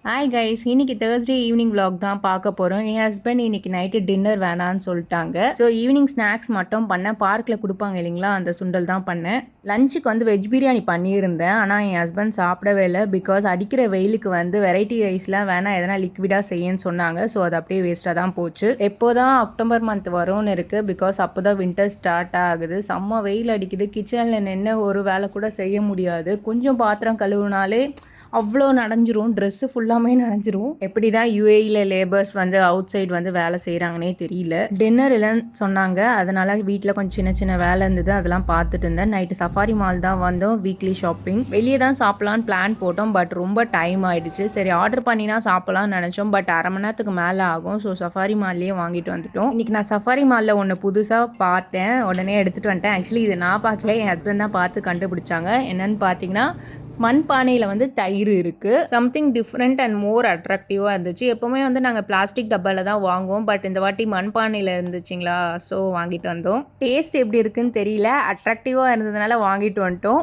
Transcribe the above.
Hi guys, இன்னைக்கு Thursday evening vlog தான் பார்க்க போகிறோம். என் ஹஸ்பண்ட் இன்னைக்கு நைட்டு டின்னர் வேணான்னு சொல்லிட்டாங்க. ஸோ ஈவினிங் ஸ்நாக்ஸ் மட்டும் பண்ணேன். பார்க்கில் கொடுப்பாங்க இல்லைங்களா, அந்த சுண்டல் தான் பண்ணேன். லஞ்சுக்கு வந்து வெஜ் பிரியாணி பண்ணியிருந்தேன். ஆனால் என் ஹஸ்பண்ட் சாப்பிடவே இல்லை. பிகாஸ் அடிக்கிற வெயிலுக்கு வந்து வெரைட்டி ரைஸ்லாம் வேணாம், எதனா லிக்விடாக செய்யன்னு சொன்னாங்க. ஸோ அது அப்படியே வேஸ்ட்டாக தான் போச்சு. எப்போ தான் அக்டோபர் மந்த் வரும்னு இருக்குது. பிகாஸ் அப்போ தான் வின்டர் ஸ்டார்ட் ஆகுது. செம்ம வெயில் அடிக்குது. கிச்சனில் நின்று ஒரு வேலை கூட செய்ய முடியாது. கொஞ்சம் பாத்திரம் கழுவுனாலே அவ்வளோ நனைஞ்சிரும். ட்ரெஸ்ஸு ஃபுல்லாமே நனைஞ்சிரும். எப்படி தான் யூஏயில் லேபர்ஸ் வந்து அவுட் சைடு வந்து வேலை செய்கிறாங்கன்னே தெரியல. டின்னர் இல்லைன்னு சொன்னாங்க. அதனால் வீட்டில் கொஞ்சம் சின்ன சின்ன வேலை இருந்தது, அதெல்லாம் பார்த்துட்டு இருந்தேன். நைட்டு சஃபாரி மால் தான் வந்தோம். வீக்லி ஷாப்பிங் வெளியே தான் சாப்பிட்லான்னு பிளான் போட்டோம். பட் ரொம்ப டைம் ஆகிடுச்சு. சரி ஆர்டர் பண்ணினா சாப்பிட்லான்னு நினச்சோம். பட் அரை மணி நேரத்துக்கு மேலே ஆகும். ஸோ சஃபாரி மால்லேயே வாங்கிட்டு வந்துட்டோம். இன்றைக்கி நான் சஃபாரி மாலில் ஒன்று புதுசாக பார்த்தேன். உடனே எடுத்துகிட்டு வந்துட்டேன். ஆக்சுவலி இது நான் பார்க்கல, என் ஹஸ்பண்ட் தான் பார்த்து கண்டுபிடிச்சாங்க. என்னென்னு பார்த்தீங்கன்னா, மண்பானையில் வந்து தயிர் இருக்குது. சம்திங் டிஃப்ரெண்ட் அண்ட் மோர் அட்ராக்டிவாக இருந்துச்சு. எப்போவுமே வந்து நாங்கள் பிளாஸ்டிக் டப்பாவில் தான் வாங்குவோம். பட் இந்த வாட்டி மண்பானையில் இருந்துச்சுங்களா, ஸோ வாங்கிட்டு வந்தோம். டேஸ்ட் எப்படி இருக்குன்னு தெரியல, அட்ராக்டிவாக இருந்ததுனால வாங்கிட்டு வந்துட்டோம்.